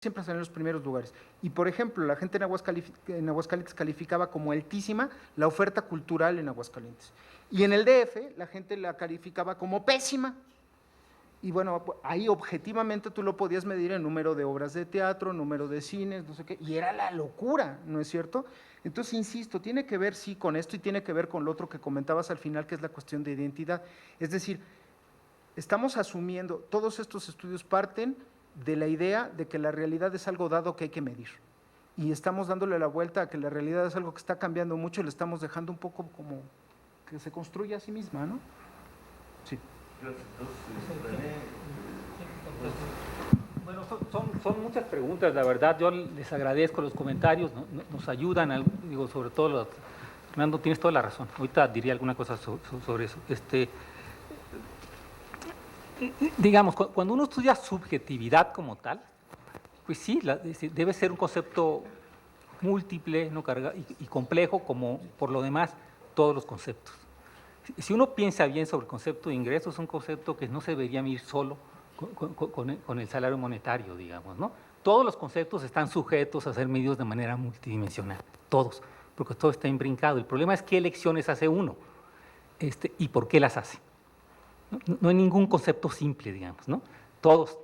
siempre salió en los primeros lugares. Y, por ejemplo, la gente en Aguascalientes calificaba como altísima la oferta cultural en Aguascalientes. Y en el DF la gente la calificaba como pésima. Y bueno, ahí objetivamente tú lo podías medir en número de obras de teatro, número de cines, no sé qué, y era la locura, ¿no es cierto? Entonces, insisto, tiene que ver, sí, con esto y tiene que ver con lo otro que comentabas al final, que es la cuestión de identidad. Es decir, estamos asumiendo, todos estos estudios parten de la idea de que la realidad es algo dado que hay que medir. Y estamos dándole la vuelta a que la realidad es algo que está cambiando mucho y le estamos dejando un poco como que se construya a sí misma, ¿no? Sí. Bueno, son muchas preguntas, la verdad. Yo les agradezco los comentarios, nos ayudan, digo, sobre todo, Fernando, tienes toda la razón. Ahorita diría alguna cosa sobre eso. Digamos, cuando uno estudia subjetividad como tal, pues sí, debe ser un concepto múltiple, ¿no? y complejo, como por lo demás todos los conceptos. Si uno piensa bien sobre el concepto de ingreso, es un concepto que no se debería medir solo con el salario monetario, digamos, ¿no? Todos los conceptos están sujetos a ser medidos de manera multidimensional, todos, porque todo está imbrincado. El problema es qué elecciones hace uno y por qué las hace. No hay ningún concepto simple, digamos, ¿no? Todos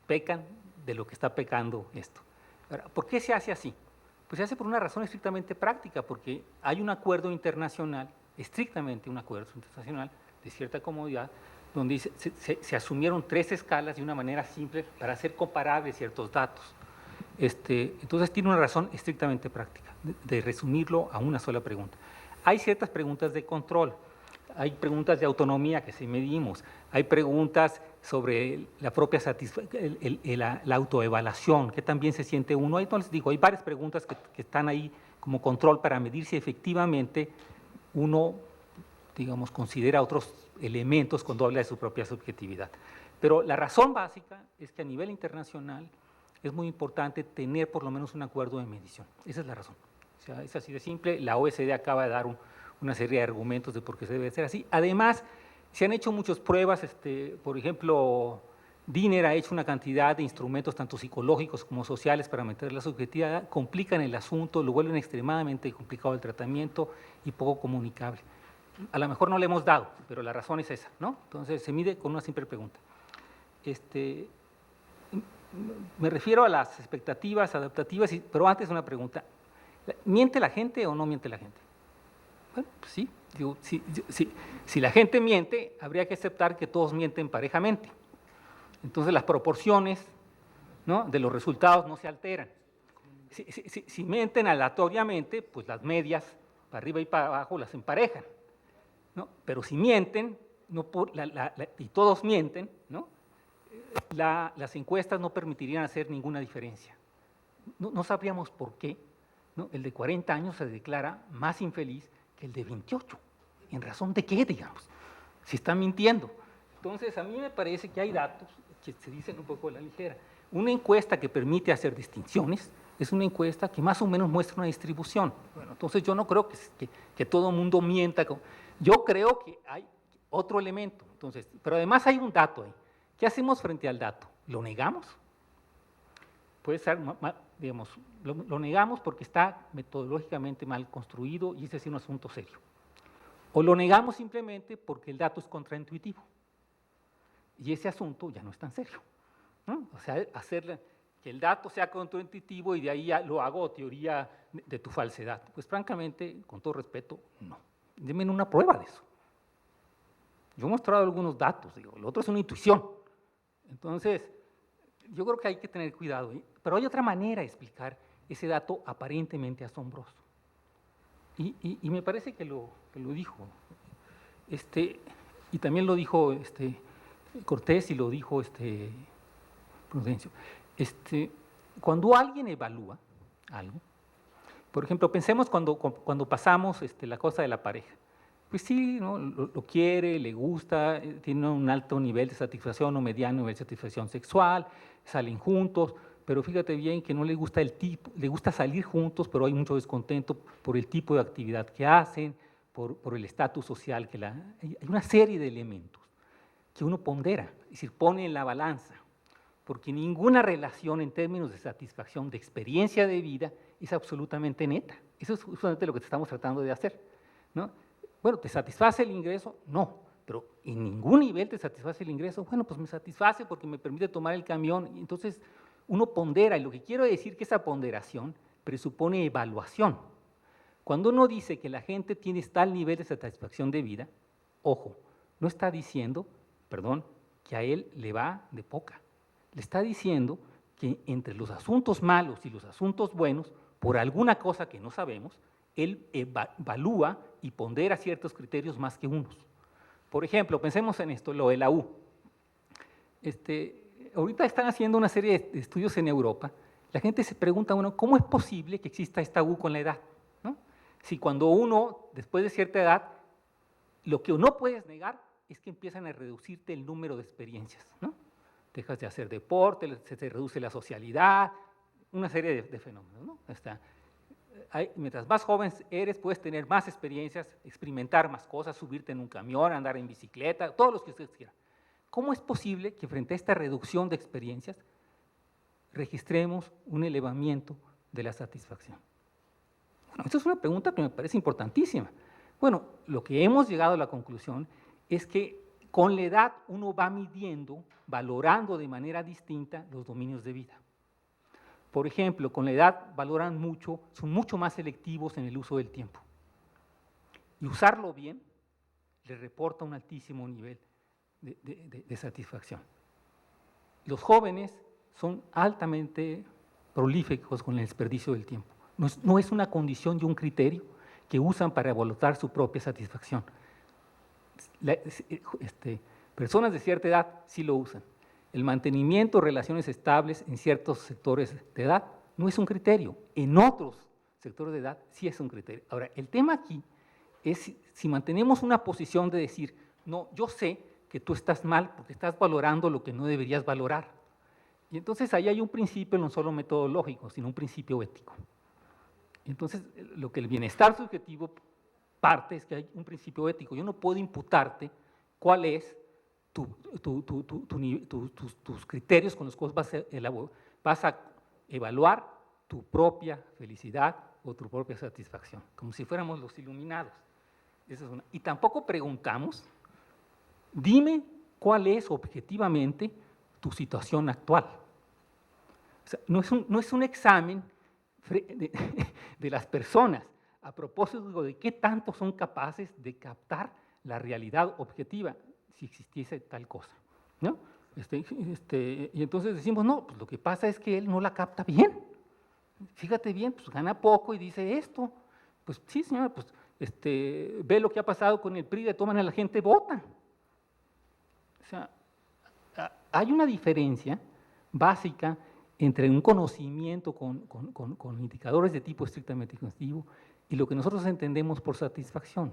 pecan de lo que está pecando esto. Ahora, ¿por qué se hace así? Pues se hace por una razón estrictamente práctica, porque hay un acuerdo internacional, estrictamente un acuerdo internacional de cierta comodidad, donde se asumieron 3 escalas de una manera simple para hacer comparables ciertos datos. Entonces tiene una razón estrictamente práctica, de resumirlo a una sola pregunta. Hay ciertas preguntas de control, hay preguntas de autonomía que sí medimos, hay preguntas sobre la propia la autoevaluación, que también se siente uno. Entonces digo, hay varias preguntas que están ahí como control para medir si efectivamente uno, digamos, considera otros elementos cuando habla de su propia subjetividad. Pero la razón básica es que a nivel internacional es muy importante tener por lo menos un acuerdo de medición. Esa es la razón. O sea, es así de simple. La OECD acaba de dar una serie de argumentos de por qué se debe ser así. Además, se han hecho muchas pruebas, por ejemplo, Diner ha hecho una cantidad de instrumentos tanto psicológicos como sociales para meter la subjetividad, complican el asunto, lo vuelven extremadamente complicado el tratamiento y poco comunicable. A lo mejor no le hemos dado, pero la razón es esa, ¿no? Entonces se mide con una simple pregunta. Me refiero a las expectativas adaptativas, pero antes una pregunta. ¿Miente la gente o no miente la gente? Bueno, pues sí. Digo, si la gente miente, habría que aceptar que todos mienten parejamente. Entonces las proporciones, ¿no?, de los resultados no se alteran. Si mienten aleatoriamente, pues las medias, para arriba y para abajo, las emparejan, ¿no? Pero si mienten, y todos mienten, ¿no?, las encuestas no permitirían hacer ninguna diferencia. No sabríamos por qué, ¿no?, el de 40 años se declara más infeliz que el de 28. ¿En razón de qué, digamos? Si está mintiendo. Entonces, a mí me parece que hay datos que se dicen un poco a la ligera. Una encuesta que permite hacer distinciones es una encuesta que más o menos muestra una distribución. Bueno, entonces yo no creo que todo el mundo mienta. Yo creo que hay otro elemento. Entonces, pero además hay un dato ahí. ¿Qué hacemos frente al dato? ¿Lo negamos? Puede ser, digamos, lo negamos porque está metodológicamente mal construido y ese es un asunto serio. O lo negamos simplemente porque el dato es contraintuitivo. Y ese asunto ya no es tan serio, ¿no? O sea, hacer que el dato sea contraintuitivo y de ahí ya lo hago teoría de tu falsedad. Pues francamente, con todo respeto, no. Denme una prueba de eso. Yo he mostrado algunos datos, digo, lo otro es una intuición. Entonces, yo creo que hay que tener cuidado. Pero hay otra manera de explicar ese dato aparentemente asombroso. Y me parece que lo dijo, y también lo dijo Cortés y lo dijo Prudencio. Cuando alguien evalúa algo, por ejemplo, pensemos cuando pasamos la cosa de la pareja. Pues sí, ¿no?, lo quiere, le gusta, tiene un alto nivel de satisfacción o mediano nivel de satisfacción sexual, salen juntos, pero fíjate bien que no le gusta el tipo, le gusta salir juntos, pero hay mucho descontento por el tipo de actividad que hacen, por el estatus social hay una serie de elementos que uno pondera, es decir, pone en la balanza. porque ninguna relación en términos de satisfacción, de experiencia de vida, es absolutamente neta. Eso es justamente lo que estamos tratando de hacer, ¿no? Bueno, ¿te satisface el ingreso? No, pero en ningún nivel te satisface el ingreso. Bueno, pues me satisface porque me permite tomar el camión. Y entonces uno pondera, y lo que quiero decir que esa ponderación presupone evaluación. Cuando uno dice que la gente tiene tal nivel de satisfacción de vida, ojo, no está diciendo, perdón, que a él le va de poca. Le está diciendo que entre los asuntos malos y los asuntos buenos, por alguna cosa que no sabemos, él evalúa y pondera ciertos criterios más que unos. Por ejemplo, pensemos en esto, lo de la U. Ahorita están haciendo una serie de estudios en Europa. La gente se pregunta, bueno, ¿cómo es posible que exista esta U con la edad? ¿No? Si cuando uno, después de cierta edad, lo que no puedes negar es que empiezan a reducirte el número de experiencias, ¿no? Dejas de hacer deporte, se te reduce la socialidad, una serie de fenómenos, ¿no? Mientras más joven eres, puedes tener más experiencias, experimentar más cosas, subirte en un camión, andar en bicicleta, todos los que ustedes quieran. ¿Cómo es posible que frente a esta reducción de experiencias registremos un elevamiento de la satisfacción? Bueno, esta es una pregunta que me parece importantísima. Bueno, lo que hemos llegado a la conclusión es que con la edad uno va midiendo, valorando de manera distinta los dominios de vida. Por ejemplo, con la edad valoran mucho, son mucho más selectivos en el uso del tiempo. Y usarlo bien les reporta un altísimo nivel de satisfacción. Los jóvenes son altamente prolíficos con el desperdicio del tiempo. No es una condición y un criterio que usan para evaluar su propia satisfacción. Personas de cierta edad sí lo usan. El mantenimiento de relaciones estables en ciertos sectores de edad no es un criterio. En otros sectores de edad sí es un criterio. Ahora, el tema aquí es si mantenemos una posición de decir, no, yo sé que tú estás mal porque estás valorando lo que no deberías valorar. Y entonces ahí hay un principio no solo metodológico, sino un principio ético. Entonces, lo que el bienestar subjetivo parte es que hay un principio ético. Yo no puedo imputarte cuál es tus criterios con los cuales vas a evaluar tu propia felicidad o tu propia satisfacción, como si fuéramos los iluminados. Esa es una. Y tampoco preguntamos, dime cuál es objetivamente tu situación actual. O sea, no es un examen de las personas a propósito de qué tanto son capaces de captar la realidad objetiva, si existiese tal cosa, ¿no? Y entonces decimos, no, pues lo que pasa es que él no la capta bien. Fíjate bien, pues gana poco y dice esto. Pues sí, señora, pues ve lo que ha pasado con el PRI, de todas maneras la gente vota. O sea, hay una diferencia básica entre un conocimiento con indicadores de tipo estrictamente cuantitativo y lo que nosotros entendemos por satisfacción.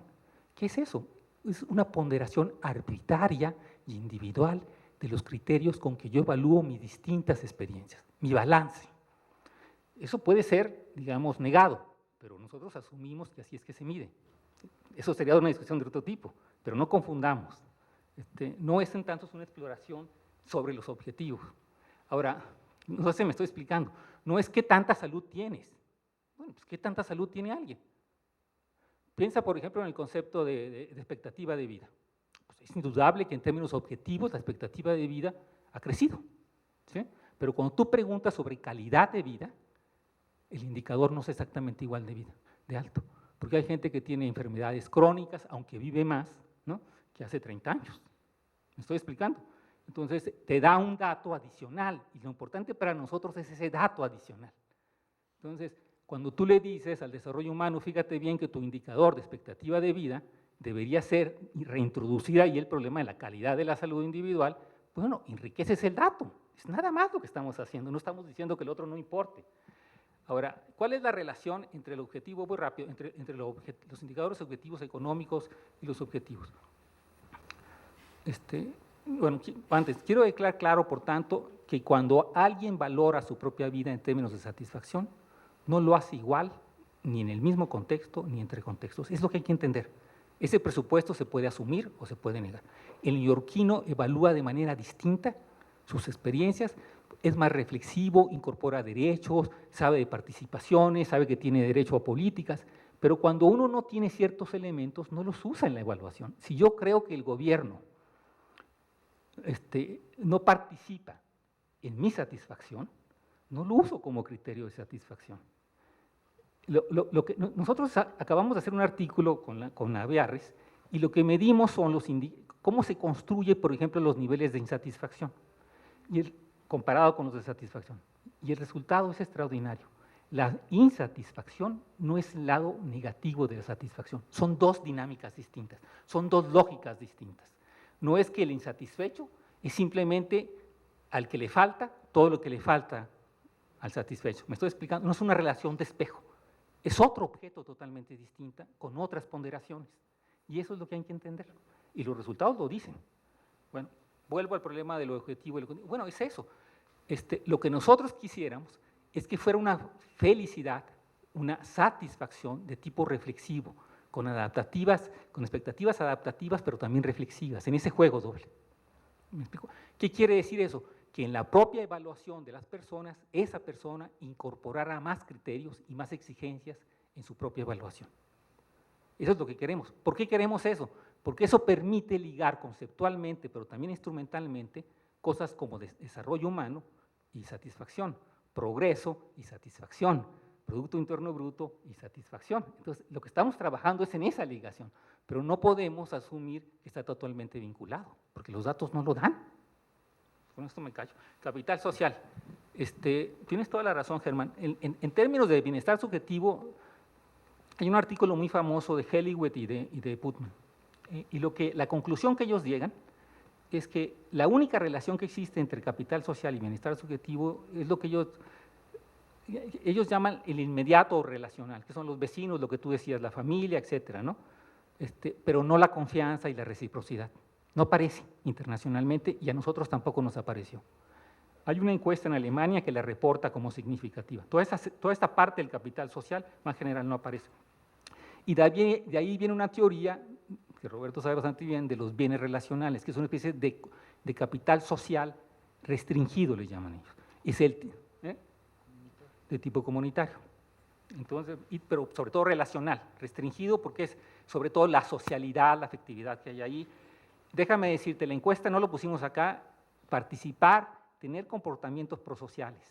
¿Qué es eso? Es una ponderación arbitraria y individual de los criterios con que yo evalúo mis distintas experiencias, mi balance. Eso puede ser, digamos, negado, pero nosotros asumimos que así es que se mide. Eso sería una discusión de otro tipo, pero no confundamos. No es en tanto una exploración sobre los objetivos. Ahora, no sé si me estoy explicando, no es qué tanta salud tienes. Bueno, pues qué tanta salud tiene alguien. Piensa, por ejemplo, en el concepto de expectativa de vida. Pues es indudable que en términos objetivos la expectativa de vida ha crecido, ¿sí? Pero cuando tú preguntas sobre calidad de vida, el indicador no es exactamente igual de alto, porque hay gente que tiene enfermedades crónicas, aunque vive más, ¿no?, que hace 30 años. ¿Me estoy explicando? Entonces, te da un dato adicional, y lo importante para nosotros es ese dato adicional. Entonces, cuando tú le dices al desarrollo humano, fíjate bien que tu indicador de expectativa de vida debería ser reintroducir ahí el problema de la calidad de la salud individual, bueno, enriqueces el dato. Es nada más lo que estamos haciendo, no estamos diciendo que el otro no importe. Ahora, ¿cuál es la relación entre el objetivo, muy rápido, entre los indicadores objetivos económicos y los objetivos? Bueno, antes, quiero dejar claro, por tanto, que cuando alguien valora su propia vida en términos de satisfacción, no lo hace igual, ni en el mismo contexto, ni entre contextos. Es lo que hay que entender. Ese presupuesto se puede asumir o se puede negar. El neoyorquino evalúa de manera distinta sus experiencias. es más reflexivo, incorpora derechos, sabe de participaciones, sabe que tiene derecho a políticas, pero cuando uno no tiene ciertos elementos, no los usa en la evaluación. Si yo creo que el gobierno no participa en mi satisfacción, no lo uso como criterio de satisfacción. Nosotros acabamos de hacer un artículo con la Bearres y lo que medimos son cómo se construye, por ejemplo, los niveles de insatisfacción comparado con los de satisfacción. Y el resultado es extraordinario. La insatisfacción no es el lado negativo de la satisfacción, son dos dinámicas distintas, son dos lógicas distintas. No es que el insatisfecho es simplemente al que le falta todo lo que le falta al satisfecho. Me estoy explicando, no es una relación de espejo, es otro objeto totalmente distinta con otras ponderaciones. Y eso es lo que hay que entender. Y los resultados lo dicen. Bueno, vuelvo al problema de lo objetivo. Bueno, es eso. Lo que nosotros quisiéramos es que fuera una felicidad, una satisfacción de tipo reflexivo, con expectativas adaptativas, pero también reflexivas, en ese juego doble. ¿Me explico? ¿Qué quiere decir eso? Que en la propia evaluación de las personas, esa persona incorporara más criterios y más exigencias en su propia evaluación. Eso es lo que queremos. ¿Por qué queremos eso? Porque eso permite ligar conceptualmente, pero también instrumentalmente, cosas como desarrollo humano y satisfacción, progreso y satisfacción, Producto Interno Bruto y satisfacción. Entonces, lo que estamos trabajando es en esa ligación, pero no podemos asumir que está totalmente vinculado, porque los datos no lo dan. Con esto me callo. Capital social. Tienes toda la razón, Germán. En términos de bienestar subjetivo, hay un artículo muy famoso de Helliwet y de Putnam. Y la conclusión que ellos llegan es que la única relación que existe entre capital social y bienestar subjetivo es lo que ellos llaman el inmediato o relacional, que son los vecinos, lo que tú decías, la familia, etcétera, ¿no? Pero no la confianza y la reciprocidad. No aparece internacionalmente y a nosotros tampoco nos apareció. Hay una encuesta en Alemania que la reporta como significativa. Toda esta parte del capital social, más general, no aparece. Y de ahí viene una teoría, que Roberto sabe bastante bien, de los bienes relacionales, que es una especie de capital social restringido, le llaman ellos. Es de tipo comunitario. Entonces, pero sobre todo relacional, restringido porque es sobre todo la socialidad, la afectividad que hay ahí. Déjame decirte, la encuesta no lo pusimos acá, participar, tener comportamientos prosociales,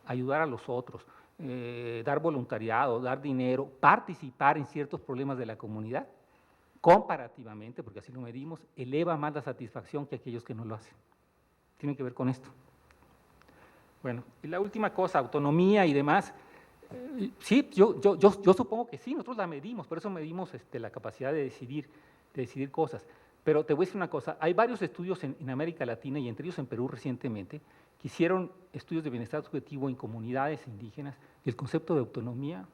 ayudar a los otros, dar voluntariado, dar dinero, participar en ciertos problemas de la comunidad, comparativamente, porque así lo medimos, eleva más la satisfacción que aquellos que no lo hacen. Tiene que ver con esto. Bueno, y la última cosa, autonomía y demás. Sí, yo supongo que sí, nosotros la medimos, por eso medimos la capacidad de decidir cosas. Pero te voy a decir una cosa, hay varios estudios en América Latina y entre ellos en Perú recientemente, que hicieron estudios de bienestar subjetivo en comunidades indígenas y el concepto de autonomía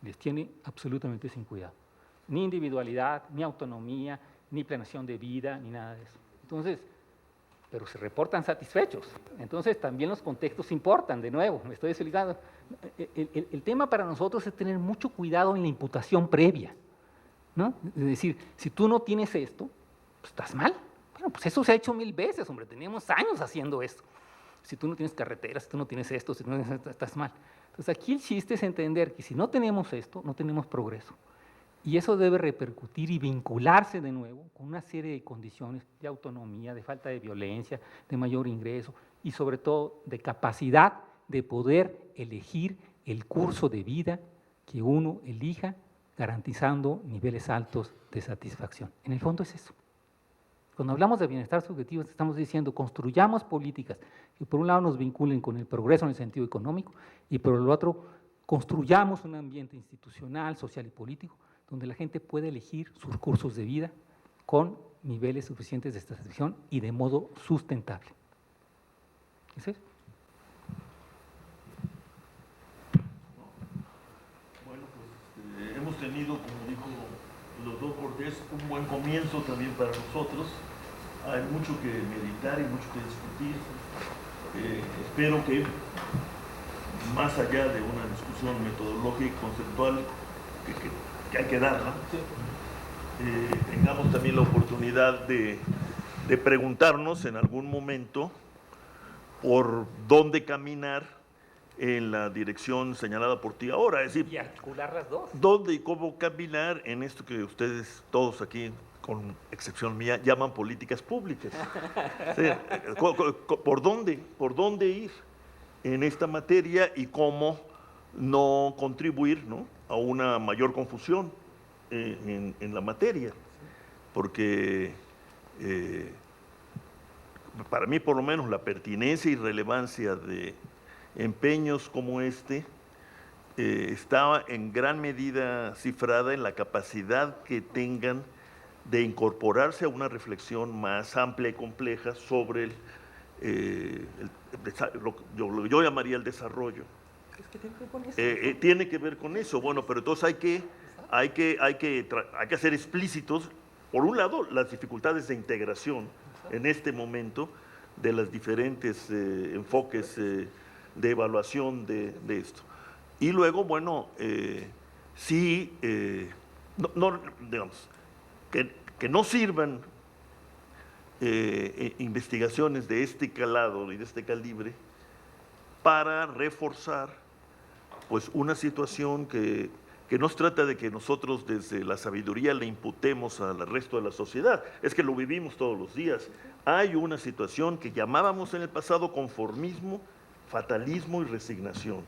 les tiene absolutamente sin cuidado. Ni individualidad, ni autonomía, ni planeación de vida, ni nada de eso. Entonces, pero se reportan satisfechos. Entonces, también los contextos importan, de nuevo, me estoy explicando. El tema para nosotros es tener mucho cuidado en la imputación previa, ¿no? Es decir, si tú no tienes esto, pues estás mal. Bueno, pues eso se ha hecho 1000 veces, hombre, tenemos años haciendo esto. Si tú no tienes carreteras, si tú no tienes esto, si tú no tienes esto, estás mal. Entonces, aquí el chiste es entender que si no tenemos esto, no tenemos progreso. Y eso debe repercutir y vincularse de nuevo con una serie de condiciones de autonomía, de falta de violencia, de mayor ingreso y sobre todo de capacidad de poder elegir el curso de vida que uno elija, garantizando niveles altos de satisfacción. En el fondo es eso. Cuando hablamos de bienestar subjetivo estamos diciendo construyamos políticas que por un lado nos vinculen con el progreso en el sentido económico y por el otro construyamos un ambiente institucional, social y político donde la gente puede elegir sus recursos de vida con niveles suficientes de satisfacción y de modo sustentable. ¿Es eso? Bueno, pues hemos tenido, como dijo el doctor Cortés, un buen comienzo también para nosotros. Hay mucho que meditar y mucho que discutir. Espero que más allá de una discusión metodológica y conceptual que hay que dar, ¿no? Tengamos también la oportunidad de preguntarnos en algún momento por dónde caminar en la dirección señalada por ti ahora, es decir, Y articular las dos. dónde y cómo caminar en esto que ustedes todos aquí, con excepción mía, llaman políticas públicas. Sí, ¿por dónde ir en esta materia y cómo no contribuir, ¿no?, a una mayor confusión en la materia? Porque para mí, por lo menos, la pertinencia y relevancia de empeños como este estaba en gran medida cifrada en la capacidad que tengan de incorporarse a una reflexión más amplia y compleja sobre lo que yo llamaría el desarrollo. Es que tiene que ver con eso. Tiene que ver con eso. Bueno, pero entonces hay que hacer explícitos, por un lado, las dificultades de integración en este momento de los diferentes enfoques de evaluación de esto. Y luego, bueno, digamos, que no sirvan investigaciones de este calado y de este calibre para reforzar, pues, una situación que no se trata de que nosotros desde la sabiduría le imputemos al resto de la sociedad, es que lo vivimos todos los días. Hay una situación que llamábamos en el pasado conformismo, fatalismo y resignación.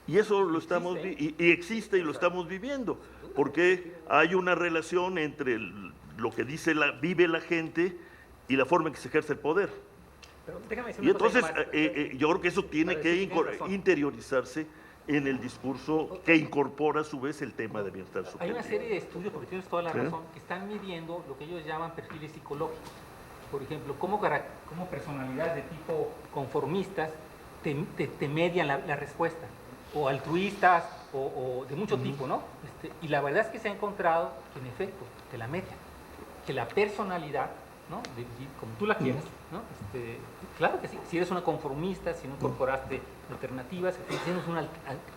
Y eso lo estamos y existe y lo estamos viviendo, porque hay una relación entre lo que vive la gente y la forma en que se ejerce el poder. Pero déjame decir Y una cosa entonces más. yo creo que eso tiene Para que decir, tienes razón. interiorizarse en el discurso que incorpora a su vez el tema de bienestar Hay subjetivo. una serie de estudios, porque tienes toda la ¿Sí? razón, que están midiendo lo que ellos llaman perfiles psicológicos. Por ejemplo, cómo personalidades de tipo conformistas te median la respuesta, o altruistas, o de mucho tipo, ¿no? Y la verdad es que se ha encontrado que, en efecto, te la median, que la personalidad, ¿no?, como tú la quieres, ¿no? Claro que sí, si eres una conformista, si no incorporaste alternativas, si tienes una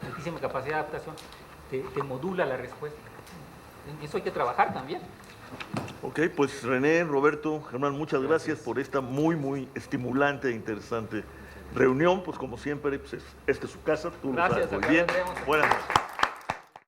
altísima capacidad de adaptación, te modula la respuesta. En eso hay que trabajar también. Ok, pues René, Roberto, Germán, muchas gracias por esta muy estimulante e interesante reunión. Pues como siempre, pues esta es su casa, tú lo Gracias, sabes muy acá bien. nos vemos. Buenas noches.